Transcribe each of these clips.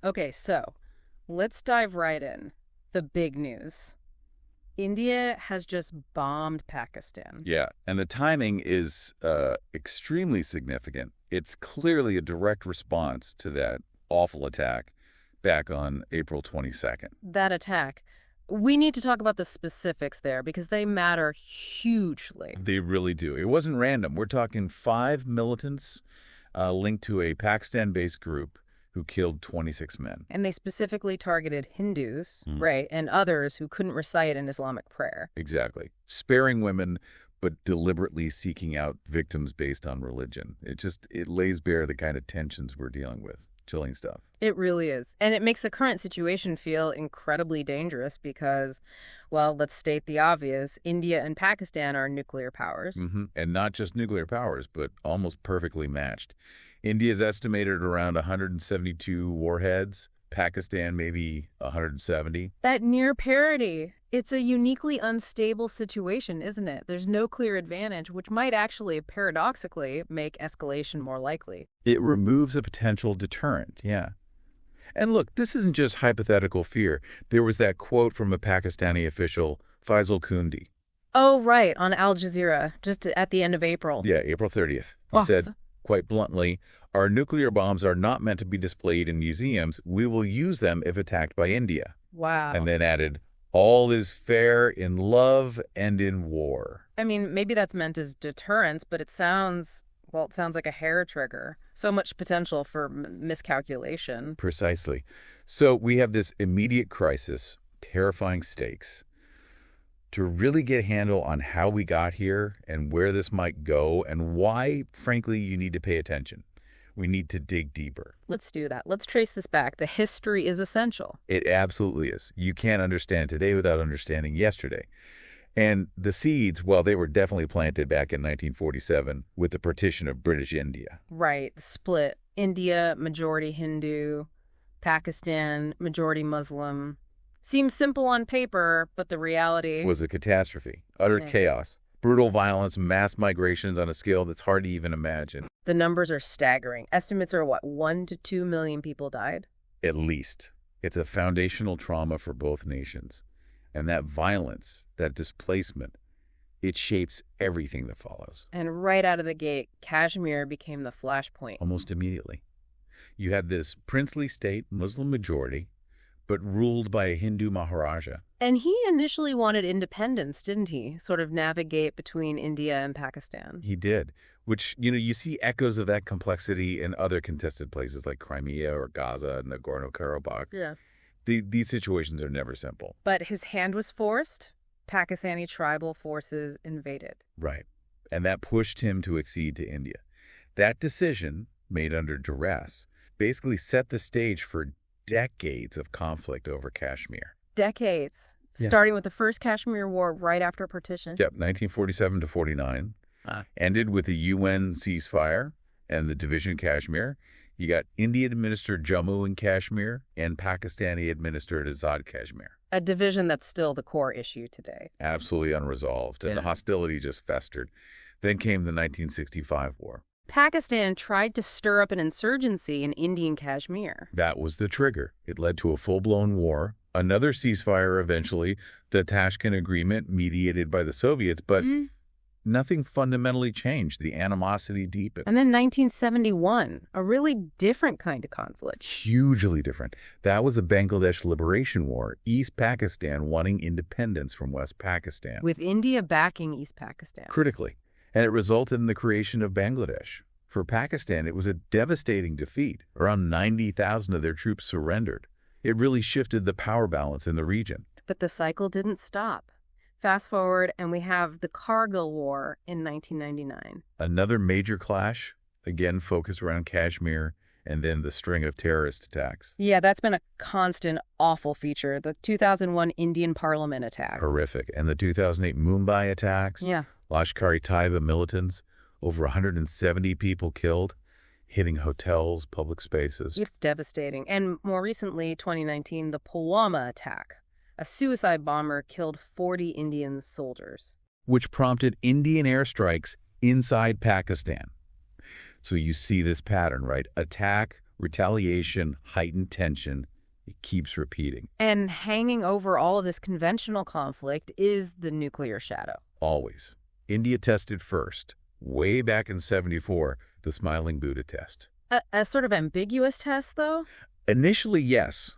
Okay, so let's dive right in. The big news. India has just bombed Pakistan. Yeah, and the timing is extremely significant. It's clearly a direct response to that awful attack back on April 22nd. That attack. We need to talk about the specifics there because they matter hugely. They really do. It wasn't random. We're talking 5 militants linked to a Pakistan-based group who killed 26 men. And they specifically targeted Hindus, Mm. right, and others who couldn't recite an Islamic prayer. Exactly. Sparing women, but deliberately seeking out victims based on religion. It lays bare the kind of tensions we're dealing with. Chilling stuff. It really is. And it makes the current situation feel incredibly dangerous because, well, let's state the obvious, India and Pakistan are nuclear powers. And not just nuclear powers, but almost perfectly matched. India's estimated around 172 warheads. Pakistan, maybe 170. That near parity. It's a uniquely unstable situation, isn't it? There's no clear advantage, which might actually, paradoxically, make escalation more likely. It removes a potential deterrent, yeah. And look, this isn't just hypothetical fear. There was that quote from a Pakistani official, Faisal Kundi. Oh, right, on Al Jazeera, just at the end of April. Yeah, April 30th. He Oh, said, quite bluntly, our nuclear bombs are not meant to be displayed in museums. We will use them if attacked by India. wow. And then added, all is fair in love and in war. I mean, maybe that's meant as deterrence, but it sounds like a hair trigger. So much potential for miscalculation. Precisely. So we have this immediate crisis, terrifying stakes. To really get a handle on how we got here and where this might go and why, frankly, you need to pay attention. We need to dig deeper. Let's do that. Let's trace this back. The history is essential. It absolutely is. You can't understand today without understanding yesterday. And the seeds, well, they were definitely planted back in 1947 with the partition of British India. Right. The split. India, majority Hindu. Pakistan, majority Muslim. Seems simple on paper, but the reality Was a catastrophe, utter chaos, brutal violence, mass migrations on a scale that's hard to even imagine. The numbers are staggering. Estimates are what, 1 to 2 million people died? At least. It's a foundational trauma for both nations. And that violence, that displacement, it shapes everything that follows. And right out of the gate, Kashmir became the flashpoint. Almost immediately. You had this princely state, Muslim majority, but ruled by a Hindu Maharaja. And he initially wanted independence, didn't he? Sort of navigate between India and Pakistan. He did, which, you see echoes of that complexity in other contested places like Crimea or Gaza and Nagorno-Karabakh. Yeah. These situations are never simple. But his hand was forced. Pakistani tribal forces invaded. Right. And that pushed him to accede to India. That decision, made under duress, basically set the stage for decades of conflict over Kashmir. Decades. Yeah. Starting with the first Kashmir War right after partition. Yep, 1947 to 49. Ended with the UN ceasefire and the division of Kashmir. You got Indian-administered Jammu and Kashmir and Pakistani-administered Azad Kashmir. A division that's still the core issue today. Absolutely unresolved, and the hostility just festered. Then came the 1965 war. Pakistan tried to stir up an insurgency in Indian Kashmir. That was the trigger. It led to a full-blown war, another ceasefire eventually, the Tashkent Agreement mediated by the Soviets, but nothing fundamentally changed. The animosity deepened. And then 1971, a really different kind of conflict. Hugely different. That was the Bangladesh Liberation War, East Pakistan wanting independence from West Pakistan. With India backing East Pakistan. Critically. And it resulted in the creation of Bangladesh. For Pakistan, it was a devastating defeat. Around 90,000 of their troops surrendered. It really shifted the power balance in the region. But the cycle didn't stop. Fast forward, and we have the Kargil War in 1999. Another major clash, again focused around Kashmir, and then the string of terrorist attacks. Yeah, that's been a constant, awful feature. The 2001 Indian Parliament attack. Horrific. And the 2008 Mumbai attacks. Yeah. Lashkar-e-Taiba militants, over 170 people killed, hitting hotels, public spaces. It's devastating. And more recently, 2019, the Pulwama attack. A suicide bomber killed 40 Indian soldiers. Which prompted Indian airstrikes inside Pakistan. So you see this pattern, right? Attack, Retaliation, heightened tension, it keeps repeating. And hanging over all of this conventional conflict is the nuclear shadow. Always. India tested first, way back in '74, the Smiling Buddha test. A sort of ambiguous test, though? Initially, yes.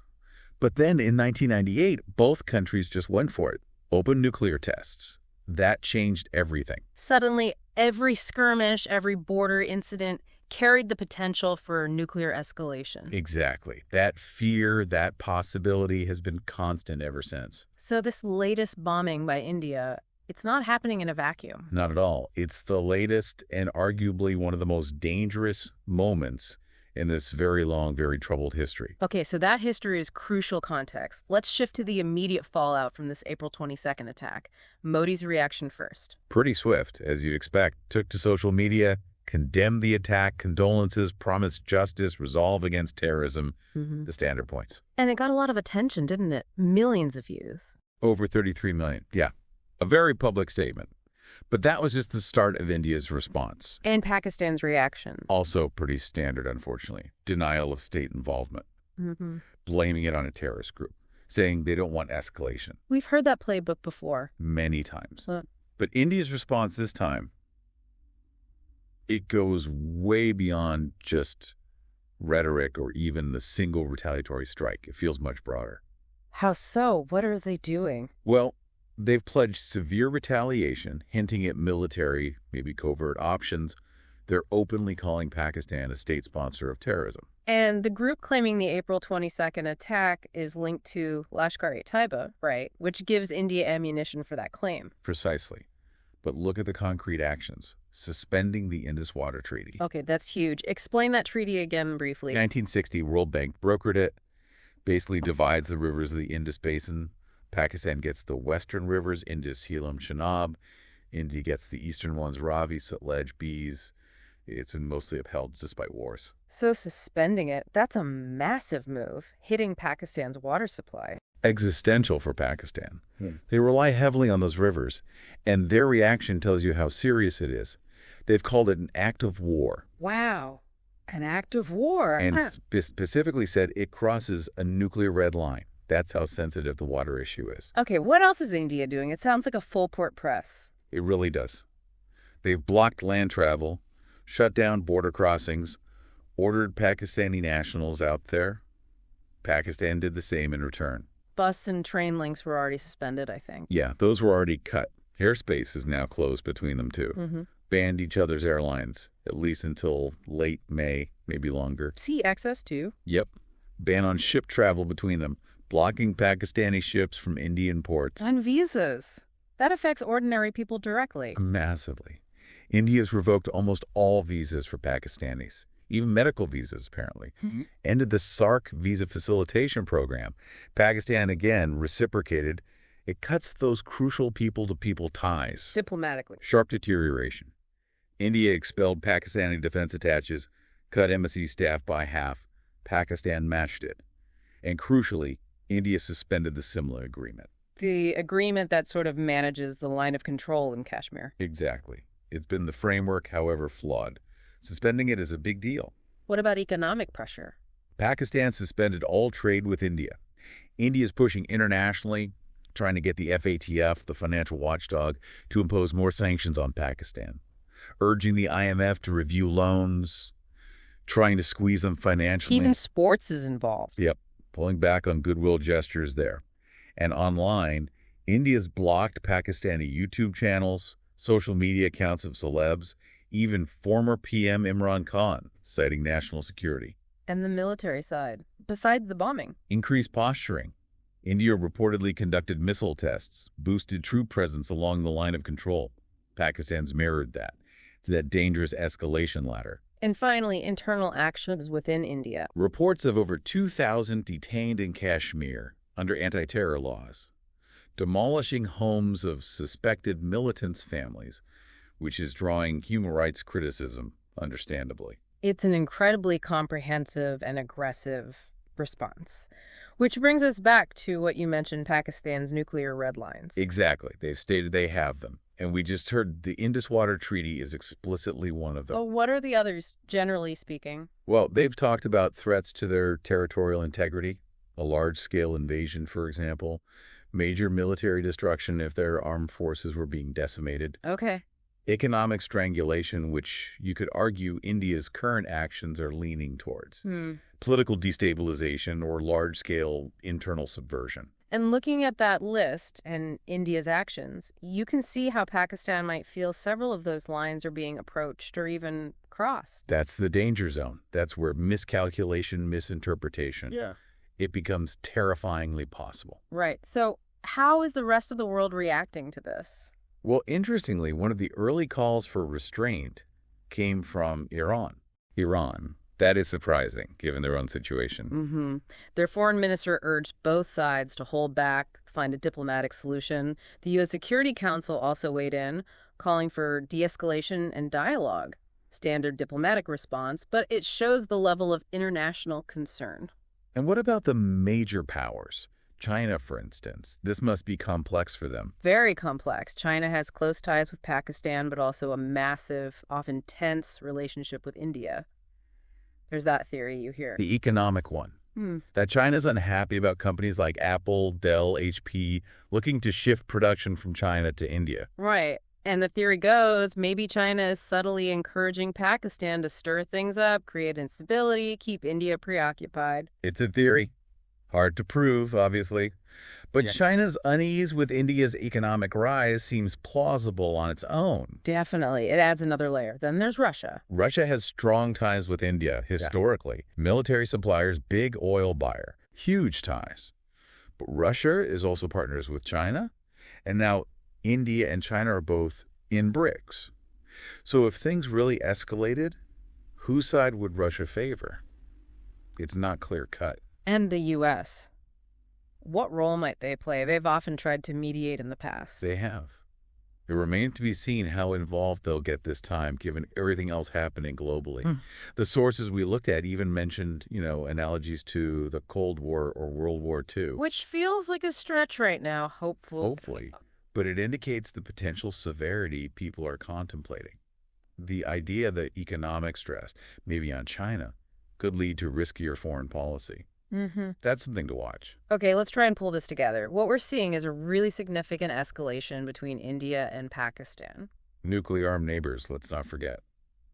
But then in 1998, both countries just went for it. Open nuclear tests. That changed everything. Suddenly, every skirmish, every border incident carried the potential for nuclear escalation. Exactly. That fear, that possibility has been constant ever since. So this latest bombing by India, it's not happening in a vacuum. Not at all. It's the latest and arguably one of the most dangerous moments in this very long, very troubled history. Okay, so that history is crucial context. Let's shift to the immediate fallout from this April 22nd attack. Modi's reaction first. Pretty swift, as you'd expect. Took to social media, condemned the attack, condolences, promised justice, resolve against terrorism, the standard points. And it got a lot of attention, didn't it? Millions of views. Over 33 million. Yeah, a very public statement. But that was just the start of India's response. And Pakistan's reaction. Also pretty standard, unfortunately. Denial of state involvement. Blaming it on a terrorist group. Saying they don't want escalation. We've heard that playbook before. Many times. But India's response this time, it goes way beyond just rhetoric or even the single retaliatory strike. It feels much broader. How so? What are they doing? Well, they've pledged severe retaliation, hinting at military, maybe covert options. They're openly calling Pakistan a state sponsor of terrorism. And the group claiming the April 22nd attack is linked to Lashkar-e-Taiba, right? Which gives India ammunition for that claim. Precisely. But look at the concrete actions. Suspending the Indus Water Treaty. Okay, that's huge. Explain that treaty again briefly. 1960, World Bank brokered it. Basically divides the rivers of the Indus Basin. Pakistan gets the western rivers, Indus, Jhelum, Chenab. India gets the eastern ones, Ravi, Sutlej, Beas. It's been mostly upheld despite wars. So suspending it, that's a massive move, hitting Pakistan's water supply. Existential for Pakistan. They rely heavily on those rivers, and their reaction tells you how serious it is. They've called it an act of war. Wow, an act of war. And specifically said it crosses a nuclear red line. That's how sensitive the water issue is. Okay, what else is India doing? It sounds like a full court press. It really does. They've blocked land travel, shut down border crossings, ordered Pakistani nationals out there. Pakistan did the same in return. Bus and train links were already suspended, I think. Yeah, those were already cut. Airspace is now closed between them, too. Banned each other's airlines, at least until late May, maybe longer. Sea access, too. Yep. Ban on ship travel between them, blocking Pakistani ships from Indian ports. And visas. That affects ordinary people directly. Massively. India's revoked almost all visas for Pakistanis, even medical visas, apparently. Ended the SARC visa facilitation program. Pakistan, again, reciprocated. It cuts those crucial people-to-people ties. Diplomatically. Sharp deterioration. India expelled Pakistani defense attaches, cut embassy staff by half. Pakistan matched it. And crucially, India suspended the Simla Agreement. The agreement that sort of manages the line of control in Kashmir. Exactly. It's been the framework, however flawed. Suspending it is a big deal. What about economic pressure? Pakistan suspended all trade with India. India is pushing internationally, trying to get the FATF, the financial watchdog, to impose more sanctions on Pakistan. Urging the IMF to review loans, trying to squeeze them financially. Even sports is involved. Yep. Pulling back on goodwill gestures there. And online, India's blocked Pakistani YouTube channels, social media accounts of celebs, even former PM Imran Khan, citing national security. And the military side, besides the bombing. Increased posturing. India reportedly conducted missile tests, boosted troop presence along the line of control. Pakistan's mirrored that. It's that dangerous escalation ladder. And finally, internal actions within India. Reports of over 2,000 detained in Kashmir under anti-terror laws, demolishing homes of suspected militants' families, which is drawing human rights criticism, understandably. It's an incredibly comprehensive and aggressive response, which brings us back to what you mentioned, Pakistan's nuclear red lines. Exactly. They've stated they have them, And we just heard the Indus Water Treaty is explicitly one of them. Oh, what are the others, generally speaking? Well, they've talked about threats to their territorial integrity, a large-scale invasion, for example, major military destruction if their armed forces were being decimated, Okay. economic strangulation, which you could argue India's current actions are leaning towards, political destabilization, or large-scale internal subversion. And looking at that list and India's actions, you can see how Pakistan might feel several of those lines are being approached or even crossed. That's the danger zone. That's where miscalculation, misinterpretation, it becomes terrifyingly possible. Right. So how is the rest of the world reacting to this? Well, interestingly, one of the early calls for restraint came from Iran. That is surprising, given their own situation. Their foreign minister urged both sides to hold back, find a diplomatic solution. The U.S. Security Council also weighed in, calling for de-escalation and dialogue. Standard diplomatic response, but it shows the level of international concern. And what about the major powers? China, for instance. This must be complex for them. Very complex. China has close ties with Pakistan, but also a massive, often tense relationship with India. There's that theory you hear. The economic one. That China's unhappy about companies like Apple, Dell, HP looking to shift production from China to India. Right. And the theory goes, maybe China is subtly encouraging Pakistan to stir things up, create instability, keep India preoccupied. It's a theory. Hard to prove, obviously. But China's unease with India's economic rise seems plausible on its own. Definitely. It adds another layer. Then there's Russia. Russia has strong ties with India, historically. Military suppliers, big oil buyer, huge ties. But Russia is also partners with China. And now India and China are both in BRICS. So if things really escalated, whose side would Russia favor? It's not clear-cut. And the U.S. What role might they play? They've often tried to mediate in the past. They have. It remains to be seen how involved they'll get this time, given everything else happening globally. The sources we looked at even mentioned, analogies to the Cold War or World War II. Which feels like a stretch right now, Hopefully. But it indicates the potential severity people are contemplating. The idea that economic stress, maybe on China, could lead to riskier foreign policy. That's something to watch. Okay, let's try and pull this together. What we're seeing is a really significant escalation between India and Pakistan. Nuclear-armed neighbors, let's not forget.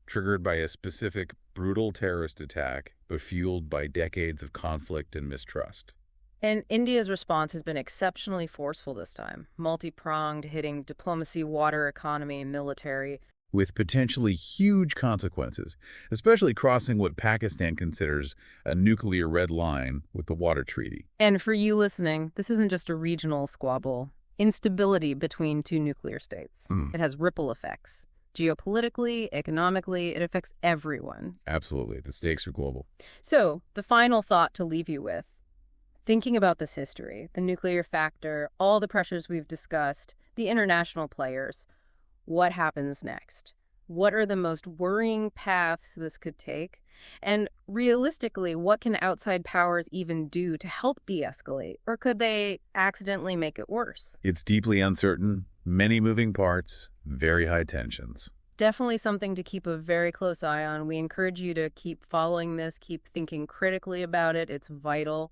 Triggered by a specific brutal terrorist attack, but fueled by decades of conflict and mistrust. And India's response has been exceptionally forceful this time. Multi-pronged, hitting diplomacy, water, economy, military. With potentially huge consequences, especially crossing what Pakistan considers a nuclear red line with the Water Treaty. And for you listening, this isn't just a regional squabble. Instability between two nuclear states. It has ripple effects. Geopolitically, economically, it affects everyone. Absolutely. The stakes are global. So, the final thought to leave you with. Thinking about this history, the nuclear factor, all the pressures we've discussed, the international players, what happens next? What are the most worrying paths this could take? And realistically, what can outside powers even do to help de-escalate? Or could they accidentally make it worse? It's deeply uncertain, many moving parts, very high tensions. Definitely something to keep a very close eye on. We encourage you to keep following this, keep thinking critically about it. It's vital.